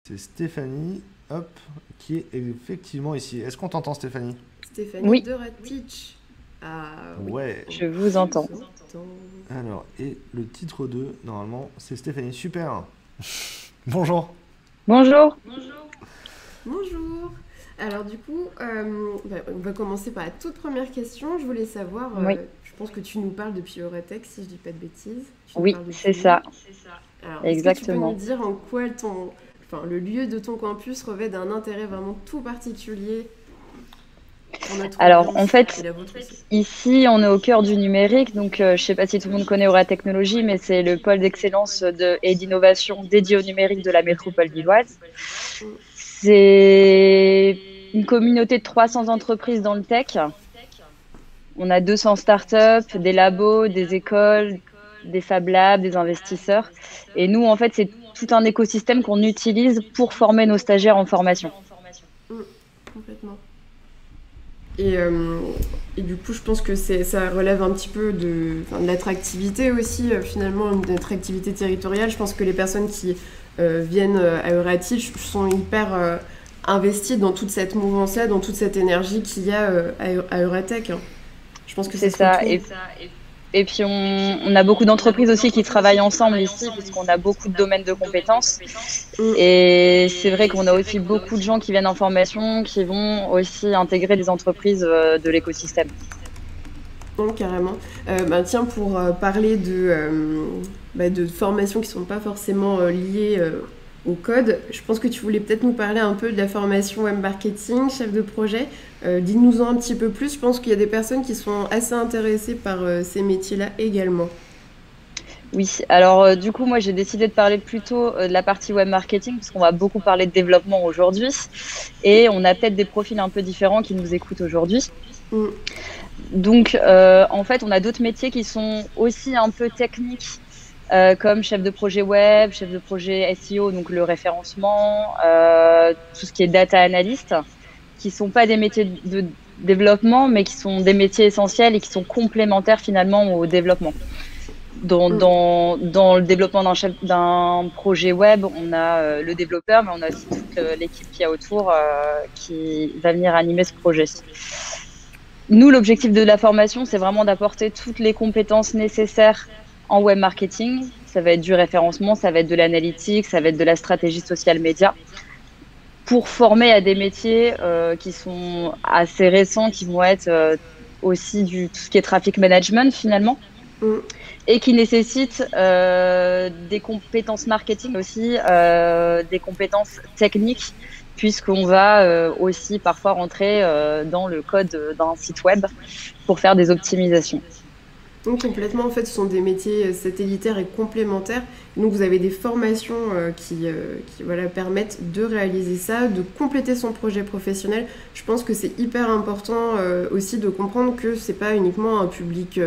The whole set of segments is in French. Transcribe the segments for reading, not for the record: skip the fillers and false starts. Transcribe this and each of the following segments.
C'est Stéphanie, hop, qui est effectivement ici. Est-ce qu'on t'entend, Stéphanie? Stéphanie Oui, de Teach. Ah oui, Ouais. je vous je entends. vous entends. Alors, et le titre 2, normalement, c'est Stéphanie. Super. Bonjour. Bonjour. Bonjour. Alors du coup, on va commencer par la toute première question. Je voulais savoir, Oui, je pense que tu nous parles depuis Euretex, si je dis pas de bêtises. Tu nous oui, parles c'est depuis Lyon. ça, Alors, est-ce que tu peux nous exactement. dire en quoi le lieu de ton campus revêt d'un intérêt vraiment tout particulier pour notre Alors, en audience et fait, la vôtre aussi? ici, on est au cœur du numérique, donc je ne sais pas si tout le monde connaît Aura Technologies, mais c'est le pôle d'excellence et d'innovation dédié au numérique de la métropole lilloise. Mm. C'est une communauté de 300 entreprises dans le tech. On a 200 startups, des labos, des écoles, des Fab Labs, des investisseurs. Et nous, en fait, c'est tout un écosystème qu'on utilise pour former nos stagiaires en formation. Mm. Complètement. Et, euh, et du coup, je pense que ça relève un petit peu de l'attractivité aussi, finalement, une attractivité territoriale. Je pense que les personnes qui viennent à Euratich sont hyper investies dans toute cette mouvance-là, dans toute cette énergie qu'il y a à Euratech, hein. Je pense que ça C'est se ça. retrouve. Et puis, on a beaucoup d'entreprises aussi qui travaillent ensemble ici, puisqu'on a beaucoup de domaines de compétences. Mm. Et c'est vrai qu'on a aussi beaucoup de gens qui viennent en formation, qui vont aussi intégrer des entreprises de l'écosystème. Non, carrément. Tiens, pour parler de formations qui ne sont pas forcément liées au code, je pense que tu voulais peut-être nous parler un peu de la formation web marketing, chef de projet. Dis-nous-en un petit peu plus. Je pense qu'il y a des personnes qui sont assez intéressées par ces métiers-là également. Oui, alors du coup, moi j'ai décidé de parler plutôt de la partie web marketing, parce qu'on va beaucoup parler de développement aujourd'hui. Et on a peut-être des profils un peu différents qui nous écoutent aujourd'hui. Mm. Donc, en fait, on a d'autres métiers qui sont aussi un peu techniques, comme chef de projet web, chef de projet SEO, donc le référencement, tout ce qui est data analyst, qui sont pas des métiers de développement, mais qui sont des métiers essentiels et qui sont complémentaires finalement au développement. Mm. Dans le développement d'un projet web, on a le développeur, mais on a aussi toute l'équipe qui est autour qui va venir animer ce projet. Nous, l'objectif de la formation, c'est vraiment d'apporter toutes les compétences nécessaires en web marketing. Ça va être du référencement, ça va être de l'analytique, ça va être de la stratégie social média pour former à des métiers qui sont assez récents, qui vont être aussi tout ce qui est traffic management finalement Mm. et qui nécessitent des compétences marketing aussi, des compétences techniques, puisqu'on va aussi parfois rentrer dans le code d'un site web pour faire des optimisations. Donc complètement, en fait, ce sont des métiers satellitaires et complémentaires. Donc vous avez des formations qui voilà, permettent de réaliser ça, de compléter son projet professionnel. Je pense que c'est hyper important aussi de comprendre que c'est pas uniquement un public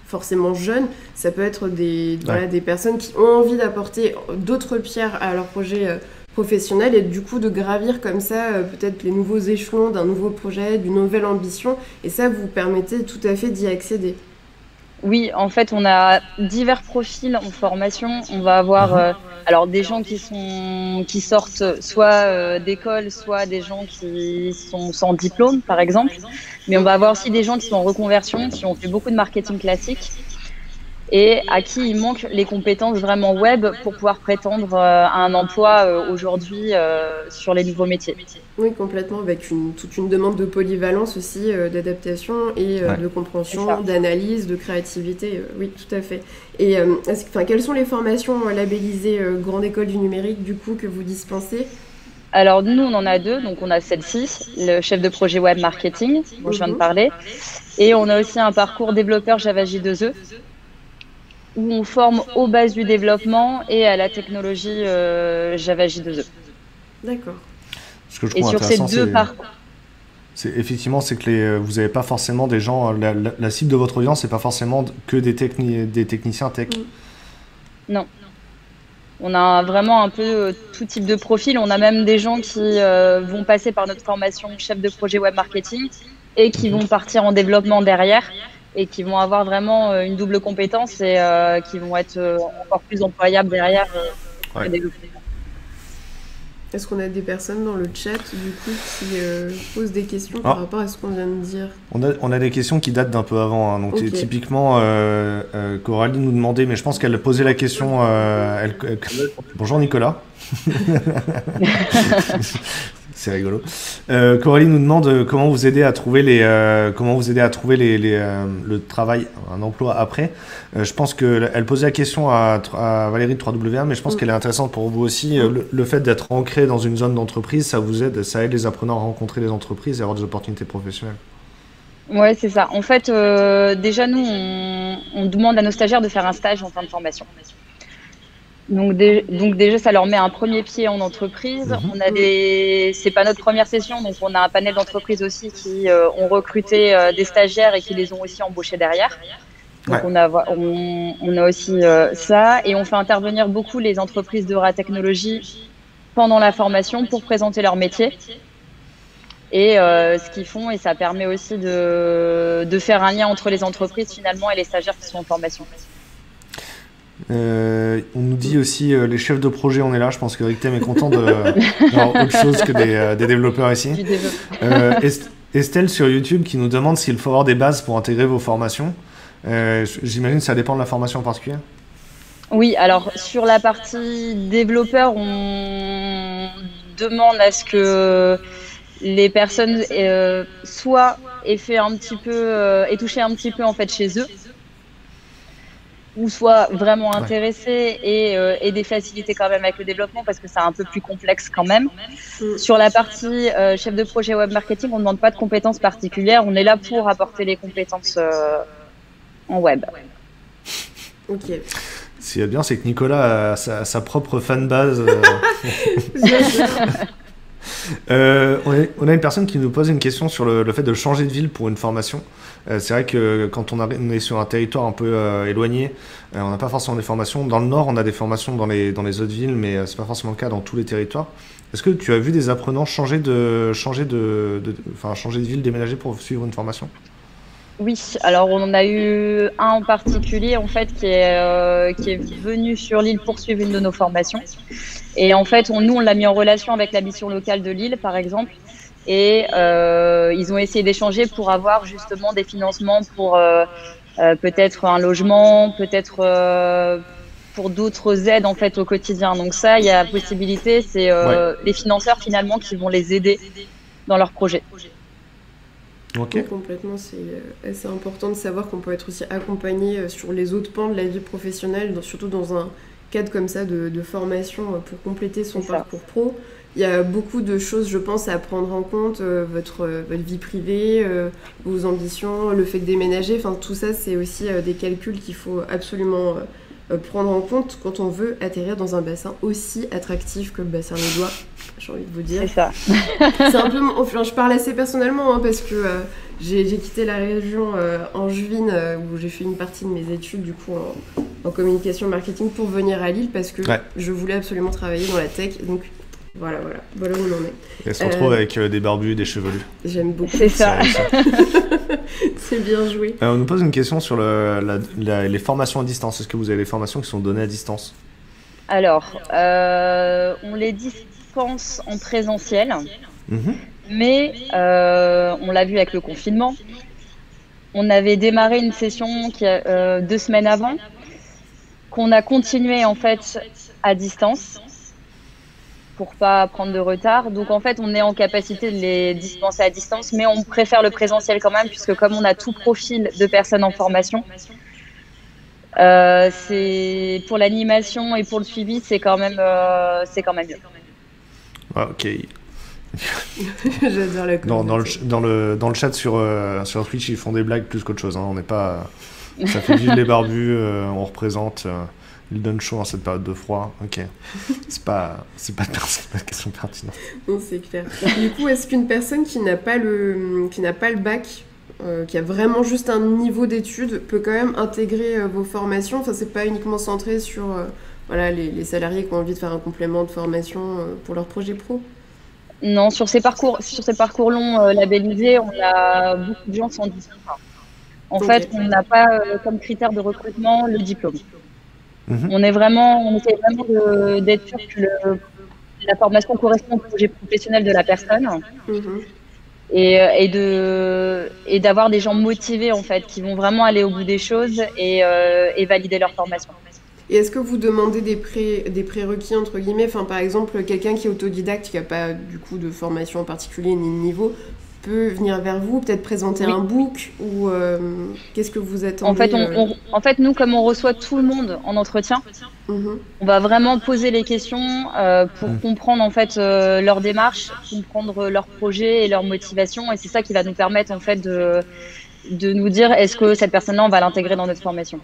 forcément jeune, ça peut être Ouais. voilà, des personnes qui ont envie d'apporter d'autres pierres à leur projet professionnel et du coup de gravir comme ça peut-être les nouveaux échelons d'un nouveau projet, d'une nouvelle ambition. Et ça vous permettez tout à fait d'y accéder. Oui, en fait, on a divers profils en formation. On va avoir Mhm. alors des gens qui sortent soit d'école, soit des gens qui sont sans diplôme, par exemple. Mais on va avoir aussi des gens qui sont en reconversion, qui ont fait beaucoup de marketing classique et à qui il manque les compétences vraiment web pour pouvoir prétendre à un emploi aujourd'hui sur les nouveaux métiers. Oui, complètement, avec toute une demande de polyvalence aussi, d'adaptation et Ouais. de C'est compréhension, ça. d'analyse, de créativité. Oui, tout à fait. Et quelles sont les formations labellisées Grande École du Numérique, du coup, que vous dispensez? Alors nous, on en a deux. Donc on a celle-ci, le chef de projet web marketing, dont je viens de Mhm. parler. Et on a aussi un parcours développeur Java J2E, où on forme aux bases du développement et à la technologie Java J2E. D'accord. Ce que je Et trouve sur ces intéressant, deux parcours, effectivement, c'est que vous n'avez pas forcément des gens. La cible de votre audience, c'est pas forcément que des techniciens tech. Mm. non. On a vraiment un peu tout type de profil. On a même des gens qui vont passer par notre formation chef de projet web marketing et qui Mhm. vont partir en développement derrière et qui vont avoir vraiment une double compétence et qui vont être encore plus employables derrière auprès Ouais. des Est-ce qu'on a des personnes dans le chat du coup qui posent des questions par rapport à ce qu'on vient de dire? On a des questions qui datent d'un peu avant, hein. Donc typiquement, Coralie nous demandait, mais je pense qu'elle posait la question. Bonjour Nicolas. C'est rigolo. Coralie nous demande comment vous aider à trouver le travail, un emploi après. Je pense qu'elle posait la question à Valérie de 3W1, mais je pense qu'elle est intéressante pour vous aussi. Le fait d'être ancré dans une zone d'entreprise, ça aide les apprenants à rencontrer les entreprises et à avoir des opportunités professionnelles. Ouais, c'est ça. En fait, déjà, nous, on demande à nos stagiaires de faire un stage en fin de formation. Donc déjà, ça leur met un premier pied en entreprise. C'est pas notre première session, donc on a un panel d'entreprises aussi qui ont recruté des stagiaires et qui les ont aussi embauchés derrière. Donc on a aussi ça, et on fait intervenir beaucoup les entreprises de technologie pendant la formation pour présenter leur métier et ce qu'ils font, et ça permet aussi de faire un lien entre les entreprises finalement et les stagiaires qui sont en formation. On nous dit aussi les chefs de projet, on est là. Je pense que Rictem est content d'avoir autre chose que des développeurs ici. Estelle sur YouTube qui nous demande s'il faut avoir des bases pour intégrer vos formations. J'imagine que ça dépend de la formation en particulier. Oui, alors sur la partie développeur, on demande à ce que les personnes soit aient fait un petit peu, aient touché un petit peu en fait chez eux, ou soit vraiment intéressés et des facilités quand même avec le développement parce que c'est un peu plus complexe quand même. Sur la partie chef de projet web marketing, on ne demande pas de compétences particulières, on est là pour apporter les compétences en web. Ok. Ce qui est bien, c'est que Nicolas a sa propre fanbase. On a une personne qui nous pose une question sur le fait de changer de ville pour une formation. C'est vrai que quand on est sur un territoire un peu éloigné, on n'a pas forcément des formations. Dans le Nord, on a des formations dans les autres villes, mais c'est pas forcément le cas dans tous les territoires. Est-ce que tu as vu des apprenants changer de ville, déménager pour suivre une formation? Oui, alors on en a eu un en particulier en fait qui est venu sur l'île pour suivre une de nos formations. Et en fait, on l'a mis en relation avec la mission locale de Lille, par exemple. Et ils ont essayé d'échanger pour avoir justement des financements pour peut-être un logement, peut-être pour d'autres aides en fait au quotidien. Donc ça, il y a possibilité, c'est les financeurs finalement qui vont les aider dans leur projet. Okay. Oui, complètement, c'est important de savoir qu'on peut être aussi accompagné sur les autres pans de la vie professionnelle, surtout dans un cadre comme ça de formation pour compléter son parcours pro. Il y a beaucoup de choses, je pense, à prendre en compte, votre vie privée, vos ambitions, le fait de déménager, enfin tout ça, c'est aussi des calculs qu'il faut absolument prendre en compte quand on veut atterrir dans un bassin aussi attractif que le bassin des Doigts, j'ai envie de vous dire. C'est ça. C'est un peu, enfin, je parle assez personnellement hein, parce que j'ai quitté la région angevine où j'ai fait une partie de mes études du coup en communication marketing pour venir à Lille parce que je voulais absolument travailler dans la tech. Donc voilà où on en est. Et elle se retrouve avec des barbus et des chevelus. J'aime beaucoup. C'est ça. C'est bien joué. On nous pose une question sur les formations à distance. Est-ce que vous avez des formations qui sont données à distance? Alors, on les dispense en présentiel, mais on l'a vu avec le confinement. On avait démarré une session 2 semaines avant, qu'on a continué en fait à distance pour pas prendre de retard. Donc en fait, on est en capacité de les dispenser à distance, mais on préfère le présentiel quand même, puisque comme on a tout profil de personnes en formation, c'est pour l'animation et pour le suivi, c'est quand même mieux. Ah, ok. J'adore la dans le chat sur Twitch, ils font des blagues plus qu'autre chose. Hein. On n'est pas. Ça fait vivre les barbus. On représente. Ils donnent chaud en cette période de froid. Ok. C'est pas une question pertinente. Non, c'est clair. Du coup, est-ce qu'une personne qui n'a pas le bac, qui a vraiment juste un niveau d'études, peut quand même intégrer vos formations? Enfin, c'est pas uniquement centré sur les salariés qui ont envie de faire un complément de formation pour leur projet pro? Non, sur ces parcours longs labellisés, on a beaucoup de gens sans diplôme. En fait, on n'a pas comme critère de recrutement le diplôme. On essaie vraiment d'être sûr que la formation correspond au projet professionnel de la personne. Et d'avoir des gens motivés en fait, qui vont vraiment aller au bout des choses et valider leur formation. Et est-ce que vous demandez des prérequis entre guillemets, enfin par exemple quelqu'un qui est autodidacte, qui n'a pas du coup de formation en particulier ni de niveau, peut venir vers vous, peut-être présenter un book ou qu'est-ce que vous attendez? En fait, nous, comme on reçoit tout le monde en entretien, on va vraiment poser les questions pour comprendre en fait leur démarche, comprendre leur projet et leur motivation, et c'est ça qui va nous permettre en fait de nous dire est-ce que cette personne-là on va l'intégrer dans notre formation.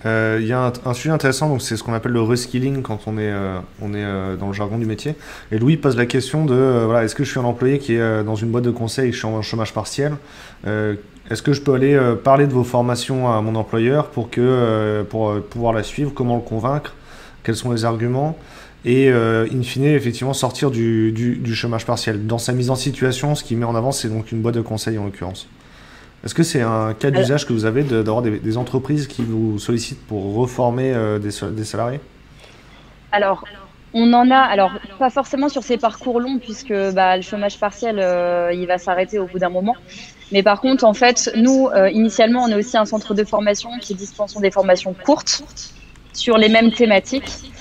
Il y a un sujet intéressant, donc c'est ce qu'on appelle le reskilling quand on est dans le jargon du métier. Et Louis pose la question de voilà, est-ce que je suis un employé qui est dans une boîte de conseil et je suis en chômage partiel, est-ce que je peux aller parler de vos formations à mon employeur pour pouvoir la suivre, comment le convaincre, quels sont les arguments et in fine effectivement sortir du chômage partiel. Dans sa mise en situation, ce qu'il met en avant, c'est donc une boîte de conseil en l'occurrence. Est-ce que c'est un cas d'usage que vous avez d'avoir des entreprises qui vous sollicitent pour reformer des salariés? Alors, on en a, pas forcément sur ces parcours longs, puisque le chômage partiel, il va s'arrêter au bout d'un moment. Mais par contre, en fait, nous, initialement, on est aussi un centre de formation qui dispense des formations courtes sur les mêmes thématiques.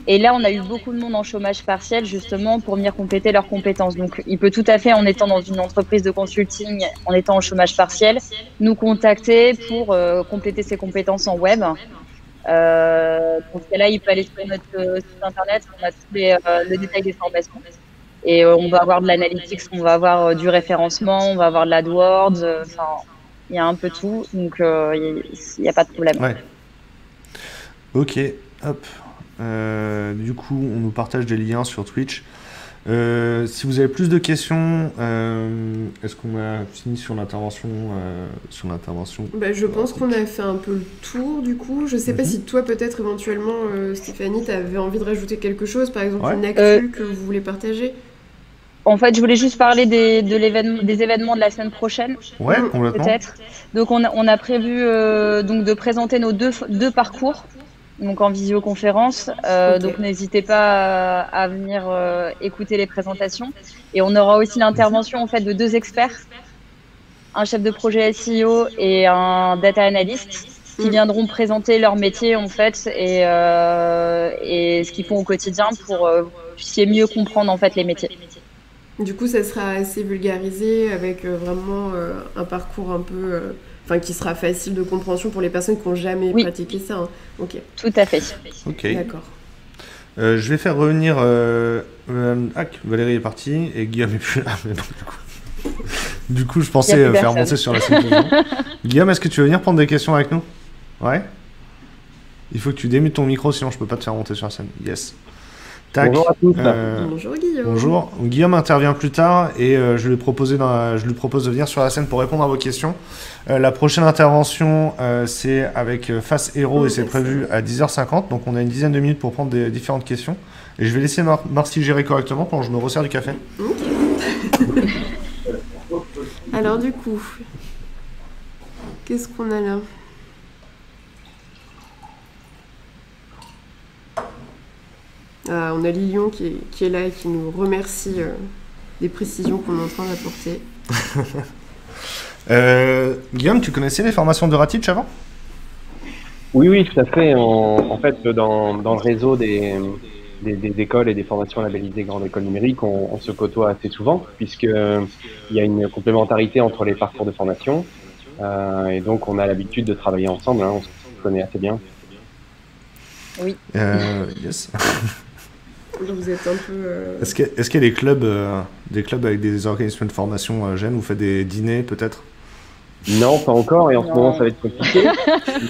Et là, on a eu beaucoup de monde en chômage partiel, justement, pour venir compléter leurs compétences. Donc, il peut tout à fait, en étant dans une entreprise de consulting, en étant en chômage partiel, nous contacter pour compléter ses compétences en web. Dans ce cas-là, il peut aller sur notre site internet, on a tout le détail des formations. Et on va avoir de l'analytics, on va avoir du référencement, on va avoir de l'AdWords, il y a un peu tout, donc il n'y a pas de problème. Ouais. Ok, hop. Du coup, on nous partage des liens sur Twitch. Si vous avez plus de questions, est-ce qu'on a fini sur l'intervention Je pense qu'on a fait un peu le tour du coup. Je sais pas si toi peut-être éventuellement Stéphanie, tu avais envie de rajouter quelque chose, par exemple une actu que vous voulez partager. En fait, je voulais juste parler des événements de la semaine prochaine. Ouais, complètement. Peut-être. Donc on a prévu donc de présenter nos deux parcours. Donc en visioconférence, donc n'hésitez pas à venir écouter les présentations. Et on aura aussi l'intervention en fait de deux experts, un chef de projet SEO et un data analyst, qui viendront présenter leur métier en fait et ce qu'ils font au quotidien pour que vous puissiez mieux comprendre en fait les métiers. Du coup, ça sera assez vulgarisé avec vraiment un parcours un peu. Qui sera facile de compréhension pour les personnes qui n'ont jamais pratiqué ça. Hein. Ok. Tout à fait. Ok. D'accord. Je vais faire revenir... Valérie est partie et Guillaume est plus là. Mais du coup, je pensais faire monter sur la scène. Guillaume, est-ce que tu veux venir prendre des questions avec nous? Ouais. Il faut que tu démutes ton micro, sinon je peux pas te faire monter sur la scène. Yes. Tac. Bonjour à tous. Bonjour Guillaume. Bonjour. Guillaume intervient plus tard et je lui propose de venir sur la scène pour répondre à vos questions. La prochaine intervention, c'est avec Face Hero et c'est prévu à 10h50. Donc on a une dizaine de minutes pour prendre des différentes questions. Et je vais laisser Marcy gérer correctement pendant que je me resserre du café. Ok. Alors du coup, qu'est-ce qu'on a là? On a Lilian qui est là et qui nous remercie des précisions qu'on est en train d'apporter. Guillaume, tu connaissais les formations de Ratich avant? Oui, tout à fait. En fait, dans le réseau des écoles et des formations labellisées Grande École Numérique, on se côtoie assez souvent, puisqu'il y a une complémentarité entre les parcours de formation. Et donc, on a l'habitude de travailler ensemble, on se connaît assez bien. Oui. Yes. Vous êtes un peu... Est-ce qu'il y a des clubs avec des organismes de formation jeunes? Vous faites des dîners peut-être? Non, pas encore, et en ce moment ça va être compliqué.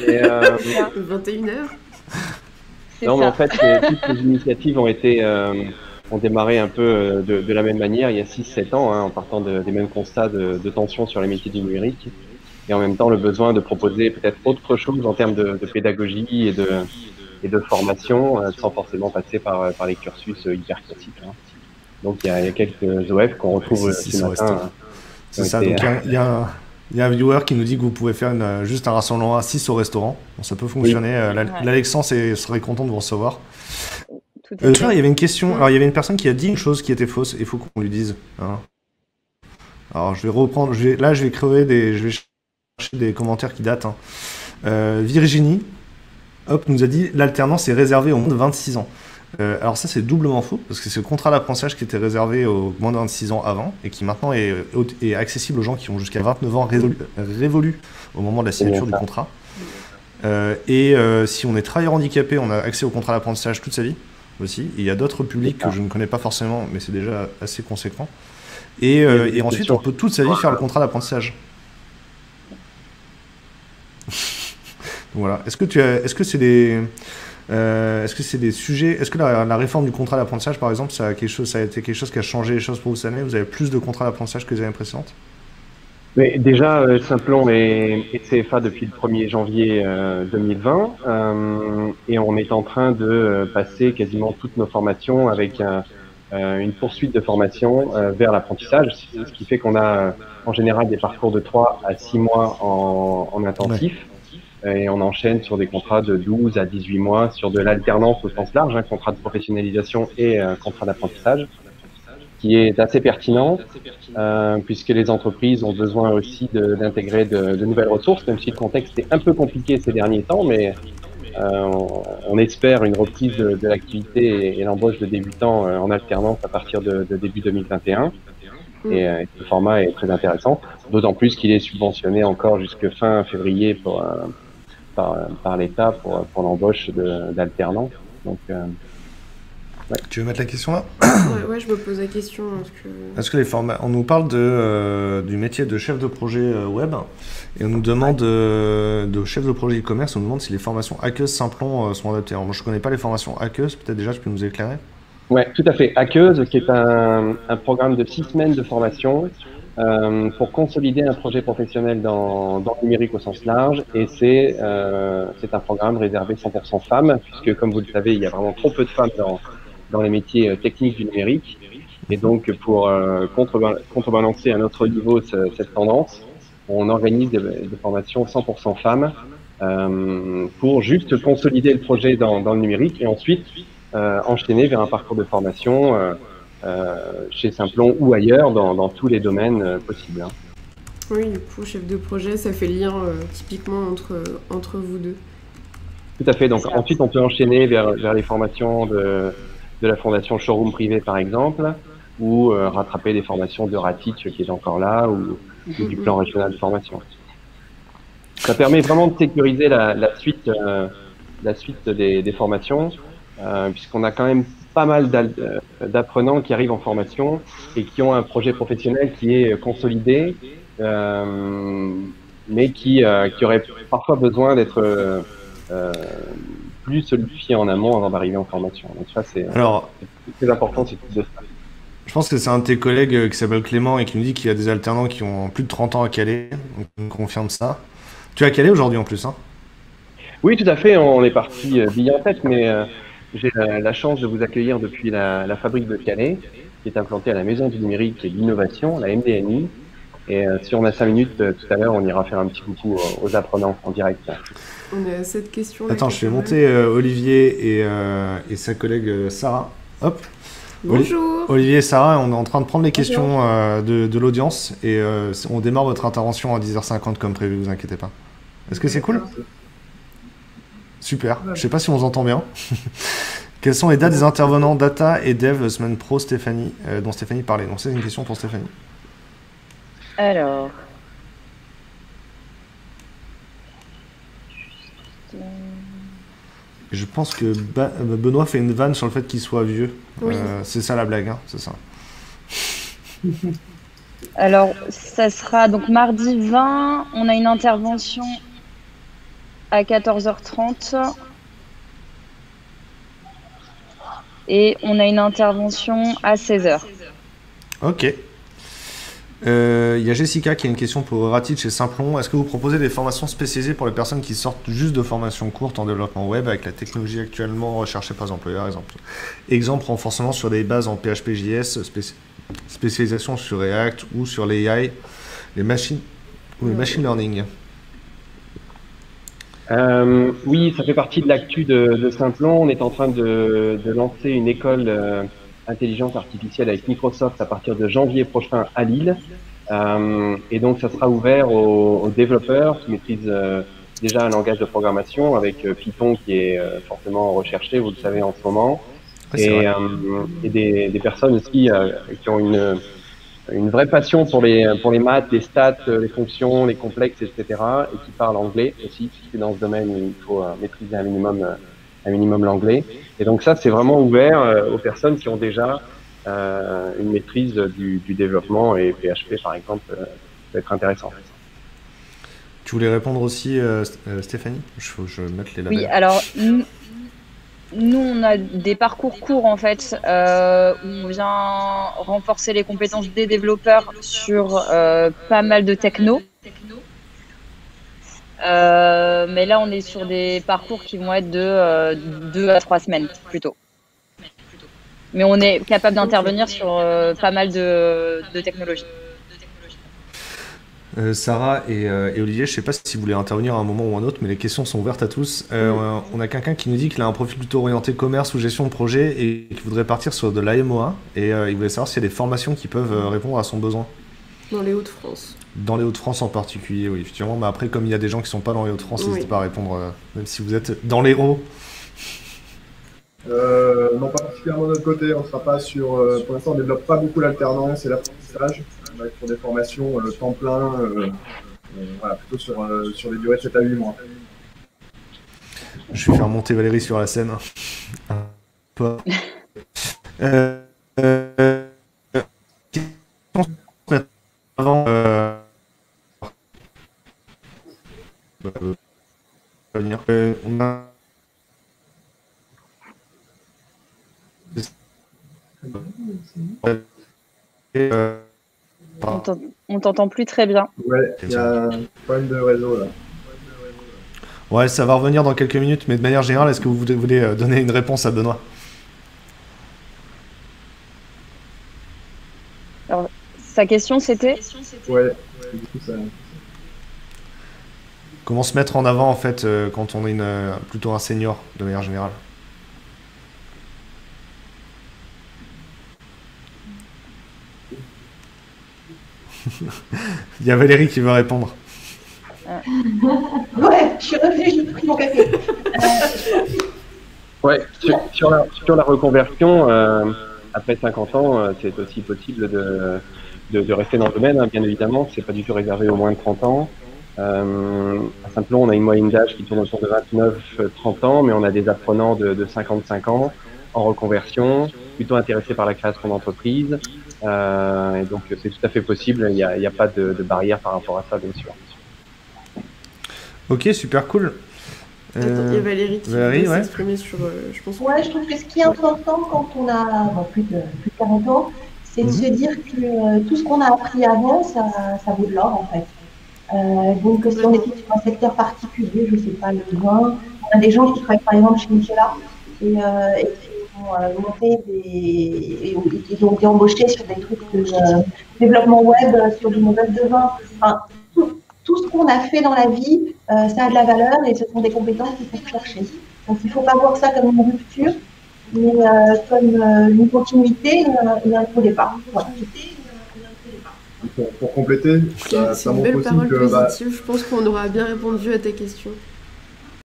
Mais, 21h. Non, mais en fait, toutes les initiatives ont démarré un peu de la même manière il y a 6-7 ans, en partant des mêmes constats de tension sur les métiers du numérique, et en même temps le besoin de proposer peut-être autre chose en termes de pédagogie et de formation, sans forcément passer par les cursus hyper classiques. Donc il y a quelques OF qu'on retrouve ce matin. C'est ça, donc il y a un viewer qui nous dit que vous pouvez faire juste un rassemblement à 6 au restaurant. Bon, ça peut fonctionner. L'Alexandre serait content de vous recevoir. Tout à Tu vois, fait. il y avait une question. Alors, il y avait une personne qui a dit une chose qui était fausse. Il faut qu'on lui dise. Hein. Alors, je vais reprendre. Là, je vais je vais chercher des commentaires qui datent. Hein. Virginie, hop, nous a dit l'alternance est réservée aux moins de 26 ans. Alors ça c'est doublement faux parce que c'est le contrat d'apprentissage qui était réservé aux moins de 26 ans avant et qui maintenant est accessible aux gens qui ont jusqu'à 29 ans révolus au moment de la signature du contrat. Si on est travailleur handicapé, on a accès au contrat d'apprentissage toute sa vie aussi. Et il y a d'autres publics que je ne connais pas forcément, mais c'est déjà assez conséquent. Et ensuite, on peut toute sa vie faire le contrat d'apprentissage. Voilà. Est-ce que c'est des sujets? Est-ce que la réforme du contrat d'apprentissage, par exemple, ça a été quelque chose qui a changé les choses pour vous cette année? Vous avez plus de contrats d'apprentissage que les années précédentes? Mais déjà, Simplon est CFA depuis le 1er janvier 2020 et on est en train de passer quasiment toutes nos formations avec une poursuite de formation vers l'apprentissage, ce qui fait qu'on a en général des parcours de 3 à 6 mois en intensif. Ouais. Et on enchaîne sur des contrats de 12 à 18 mois sur de l'alternance au sens large, hein, contrat de professionnalisation et contrat d'apprentissage, qui est assez pertinent puisque les entreprises ont besoin aussi d'intégrer de nouvelles ressources, même si le contexte est un peu compliqué ces derniers temps, mais on espère une reprise de l'activité et l'embauche de débutants en alternance à partir de début 2021. Et ce format est très intéressant, d'autant plus qu'il est subventionné encore jusque fin février par l'État pour l'embauche d'alternants. Donc, ouais. Tu veux mettre la question là? Ouais, je me pose la question. Est-ce que on nous parle du métier de chef de projet web et on nous demande de chef de projet e-commerce, on nous demande si les formations Hackeuse Simplon sont adaptées. Alors moi je connais pas les formations Hackeuse, peut-être déjà tu peux nous éclairer? Ouais, tout à fait. Hackeuse, qui est un programme de 6 semaines de formation pour consolider un projet professionnel dans le numérique au sens large. Et c'est un programme réservé 100% femmes, puisque comme vous le savez, il y a vraiment trop peu de femmes dans les métiers techniques du numérique. Et donc, pour contrebalancer à notre niveau cette tendance, on organise des formations 100% femmes pour juste consolider le projet dans le numérique et ensuite enchaîner vers un parcours de formation chez Simplon ou ailleurs dans tous les domaines possibles. Hein. Oui, du coup, chef de projet, ça fait lien typiquement entre vous deux. Tout à fait. Donc ensuite, on peut enchaîner vers les formations de la Fondation Showroom Privé, par exemple, ou rattraper des formations de RATIC qui est encore là, ou du plan régional de formation. Ça permet vraiment de sécuriser la suite des formations, puisqu'on a quand même pas mal d'apprenants qui arrivent en formation et qui ont un projet professionnel qui est consolidé, mais qui aurait parfois besoin d'être plus solidifié en amont avant d'arriver en formation. Donc ça, c'est très important, ce type de ça. Je pense que c'est un de tes collègues qui s'appelle Clément et qui nous dit qu'il y a des alternants qui ont plus de 30 ans à Calais. Donc on confirme ça. Tu es à Calais aujourd'hui en plus, hein? Oui, tout à fait. On est parti bille en tête, mais j'ai la chance de vous accueillir depuis la fabrique de Calais, qui est implantée à la Maison du Numérique et de l'Innovation, la MDNI. Et si on a 5 minutes tout à l'heure, on ira faire un petit coucou aux apprenants en direct. On a cette question. Attends, je fais monter Olivier et sa collègue Sarah. Hop. Bonjour. Olivier et Sarah, on est en train de prendre les questions de l'audience et on démarre votre intervention à 10h50 comme prévu, vous inquiétez pas. Est-ce que c'est cool? Super. Je sais pas si on vous entend bien. Quelles sont les dates des intervenants data et dev semaine pro dont Stéphanie parlait? Donc c'est une question pour Stéphanie. Alors. Je pense que Benoît fait une vanne sur le fait qu'il soit vieux. Oui. C'est ça la blague, hein, c'est ça. Alors, ça sera donc mardi 20, on a une intervention à 14h30 et on a une intervention à 16h. Ok. Il y a Jessica qui a une question pour Ratit chez Simplon. Est-ce que vous proposez des formations spécialisées pour les personnes qui sortent juste de formation courte en développement web avec la technologie actuellement recherchée par les employeurs? Exemple, renforcement sur des bases en PHP/JS, spécialisation sur React ou sur l'AI, les machines learning. Oui, ça fait partie de l'actu de Simplon. On est en train de lancer une école intelligence artificielle avec Microsoft à partir de janvier prochain à Lille. Et donc, ça sera ouvert aux développeurs qui maîtrisent déjà un langage de programmation avec Python qui est fortement recherché, vous le savez, en ce moment. Et des personnes aussi qui ont une vraie passion pour les maths, les stats, les fonctions, les complexes, etc. et qui parlent anglais aussi, puisque dans ce domaine, il faut maîtriser un minimum l'anglais. Et donc ça, c'est vraiment ouvert aux personnes qui ont déjà une maîtrise du développement, et PHP, par exemple, peut être intéressant. Tu voulais répondre aussi, Stéphanie? Je mette les labels. Oui, alors nous, on a des parcours courts en fait, où on vient renforcer les compétences des développeurs sur pas mal de techno. Mais là, on est sur des parcours qui vont être de 2 à 3 semaines plutôt. Mais on est capable d'intervenir sur pas mal de technologies. Sarah et Olivier, je ne sais pas si vous voulez intervenir à un moment ou un autre, mais les questions sont ouvertes à tous. On a quelqu'un qui nous dit qu'il a un profil plutôt orienté commerce ou gestion de projet et qui voudrait partir sur de l'AMOA. Et il voulait savoir s'il y a des formations qui peuvent répondre à son besoin. Dans les Hauts-de-France. Dans les Hauts-de-France en particulier, oui, effectivement. Mais après, comme il y a des gens qui ne sont pas dans les Hauts-de-France, n'hésitez pas à répondre, même si vous êtes dans les Hauts. Non, pas particulièrement de notre côté. On ne sera pas sur. Pour l'instant, on ne développe pas beaucoup l'alternance et l'apprentissage. On va être sur des formations temps plein, voilà, plutôt sur des durées de 7 à 8 mois. Je vais faire monter Valérie sur la scène. Avant. On a. On t'entend plus très bien. Ouais, il y a un problème de réseau là. Ouais, ça va revenir dans quelques minutes, mais de manière générale, est-ce que vous voulez donner une réponse à Benoît? Alors, sa question c'était? Ouais, du coup ça. Comment se mettre en avant en fait quand on est plutôt un senior de manière générale? Il y a Valérie qui veut répondre. Ouais, je suis revenue, j'ai pris mon café. Ouais, sur la reconversion, après 50 ans, c'est aussi possible de rester dans le domaine, hein, bien évidemment. C'est pas du tout réservé aux moins de 30 ans. À Simplon, on a une moyenne d'âge qui tourne autour de 29-30 ans, mais on a des apprenants de 55 ans en reconversion, plutôt intéressés par la création d'entreprise. Et donc, c'est tout à fait possible. Il n'y a pas de barrière par rapport à ça, bien sûr. Ok, super cool. Attends, il y a Valérie qui veut s'exprimer sur, je pense. Ouais, je trouve que ce qui est important quand on a plus de 40 ans, c'est de se dire que tout ce qu'on a appris avant, ça vaut de l'or en fait. Donc, si on était sur un secteur particulier, je ne sais pas, le vin, on a des gens qui travaillent par exemple chez Nicolas et qui ont monté ils ont été embauchés sur des trucs de développement web, sur du modèle de vin. Enfin, tout ce qu'on a fait dans la vie, ça a de la valeur et ce sont des compétences qu'il faut chercher. Donc, il ne faut pas voir ça comme une rupture, mais comme une continuité et un nouveau départ. Voilà. Pour compléter, c'est une belle parole positive. Je pense qu'on aura bien répondu à ta question.